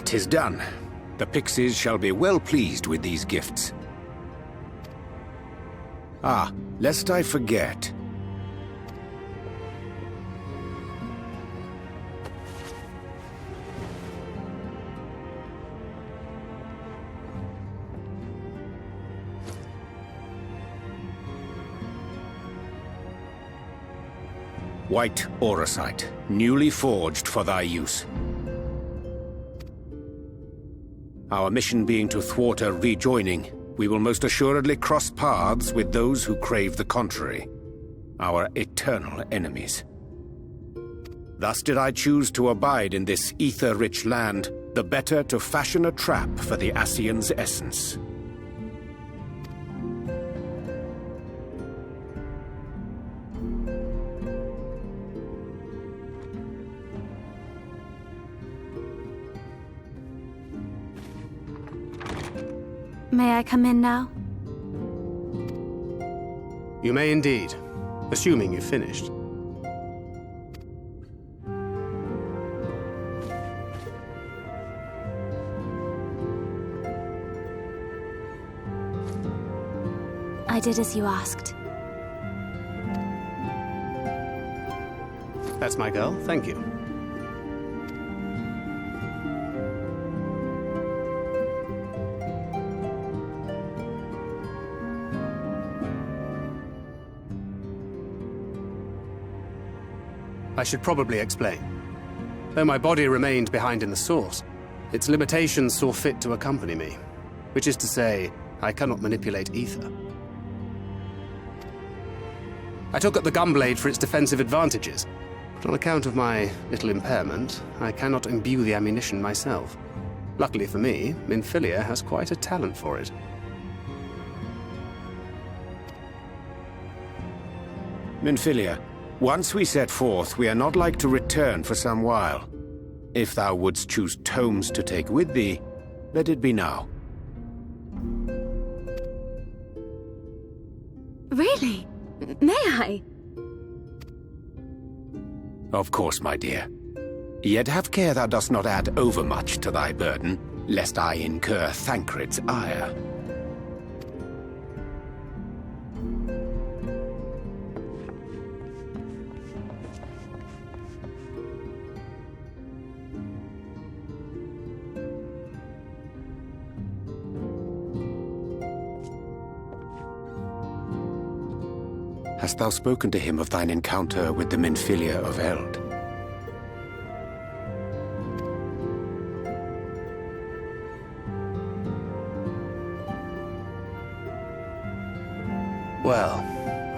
'Tis done. The Pixies shall be well pleased with these gifts. Ah, lest I forget. White auracite, newly forged for thy use. Our mission being to thwart a rejoining, we will most assuredly cross paths with those who crave the contrary, our eternal enemies. Thus did I choose to abide in this ether-rich land, the better to fashion a trap for the Ascian's essence. May I come in now? You may indeed, assuming you've finished. I did as you asked. That's my girl, thank you. I should probably explain. Though my body remained behind in the source, its limitations saw fit to accompany me, which is to say, I cannot manipulate ether. I took up the gunblade for its defensive advantages, but on account of my little impairment, I cannot imbue the ammunition myself. Luckily for me, Minfilia has quite a talent for it. Minfilia, once we set forth, we are not like to return for some while. If thou wouldst choose tomes to take with thee, let it be now. Really? May I? Of course, my dear. Yet have care thou dost not add overmuch to thy burden, lest I incur Thancred's ire. Hast thou spoken to him of thine encounter with the Minfilia of Eld? Well,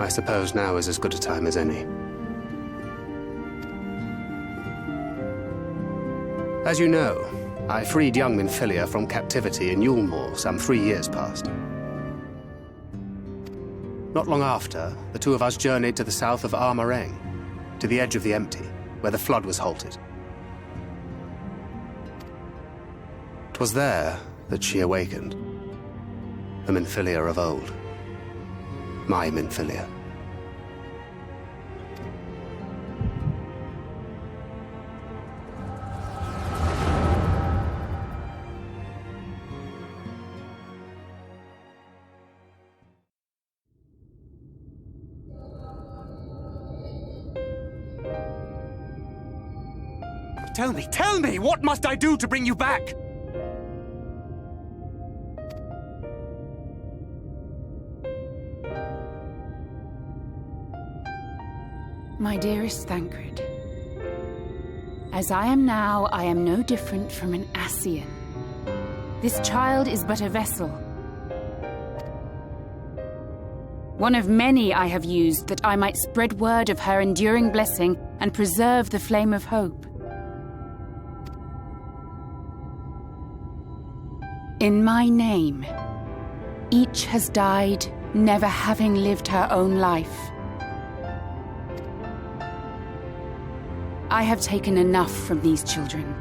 I suppose now is as good a time as any. As you know, I freed young Minfilia from captivity in Yulmore some 3 years past. Not long after, the two of us journeyed to the south of Armareng, to the edge of the Empty, where the flood was halted. 'Twas there that she awakened, the Minfilia of old. My Minfilia. Tell me, what must I do to bring you back? My dearest Thancred, as I am now, I am no different from an Ascian. This child is but a vessel. One of many I have used that I might spread word of her enduring blessing and preserve the flame of hope. In my name, each has died, never having lived her own life. I have taken enough from these children.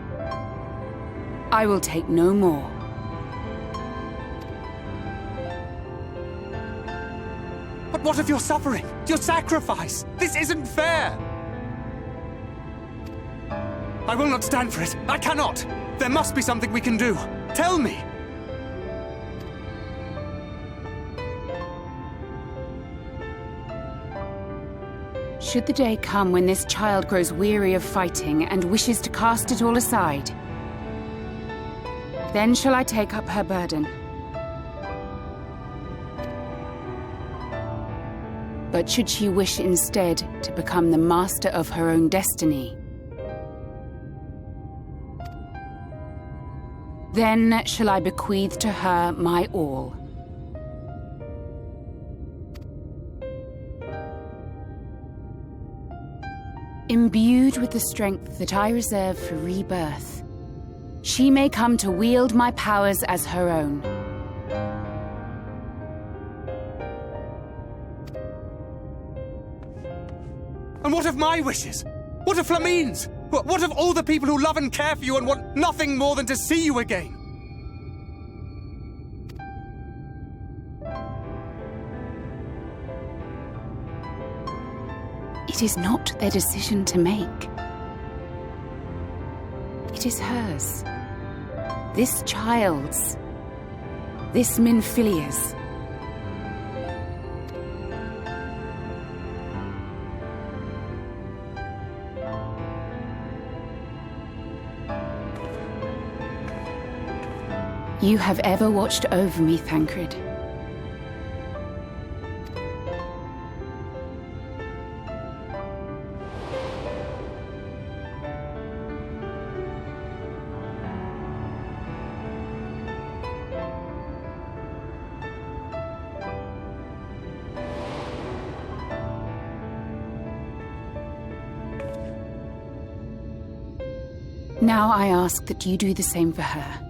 I will take no more. But what of your suffering? Your sacrifice? This isn't fair! I will not stand for it. I cannot! There must be something we can do. Tell me! Should the day come when this child grows weary of fighting and wishes to cast it all aside, then shall I take up her burden. But should she wish instead to become the master of her own destiny, then shall I bequeath to her my all. Imbued with the strength that I reserve for rebirth, she may come to wield my powers as her own. And what of my wishes? What of Flamine's? What of all the people who love and care for you and want nothing more than to see you again? It is not their decision to make. It is hers. This child's. This Minfilia's. You have ever watched over me, Thancred. Now I ask that you do the same for her.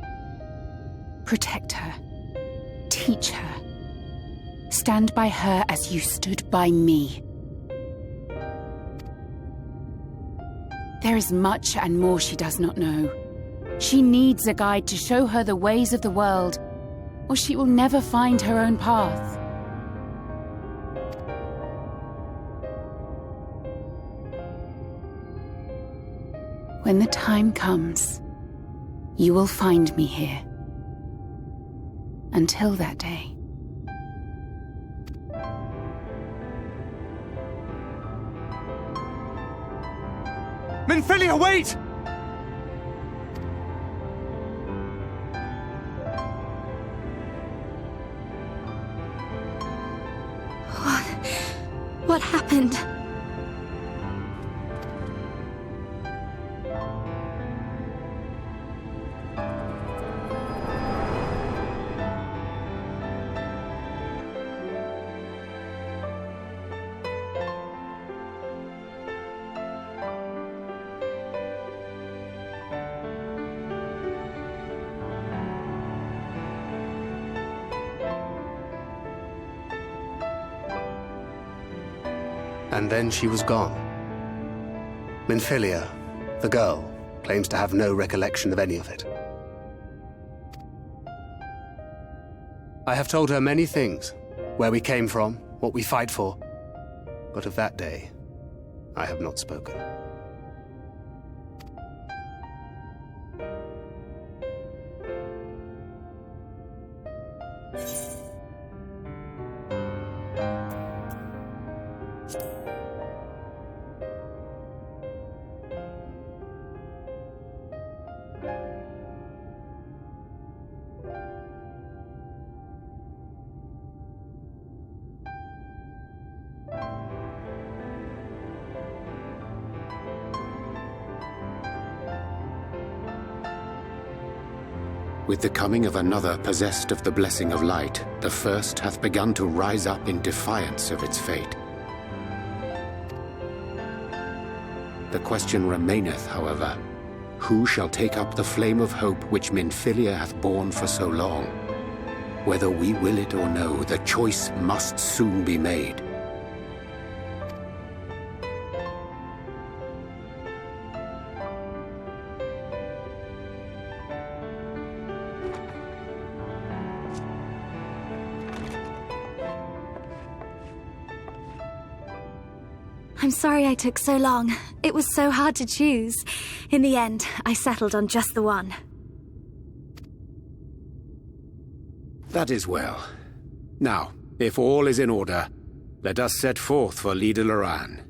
Protect her. Teach her. Stand by her as you stood by me. There is much and more she does not know. She needs a guide to show her the ways of the world, or she will never find her own path. When the time comes, you will find me here. Until that day. Minfilia, wait! What happened? And then she was gone. Minfilia, the girl, claims to have no recollection of any of it. I have told her many things, where we came from, what we fight for, but of that day, I have not spoken. With the coming of another possessed of the blessing of light, the first hath begun to rise up in defiance of its fate. The question remaineth, however, who shall take up the flame of hope which Minfilia hath borne for so long? Whether we will it or no, the choice must soon be made. I'm sorry I took so long. It was so hard to choose. In the end, I settled on just the one. That is well. Now, if all is in order, let us set forth for Ryedel.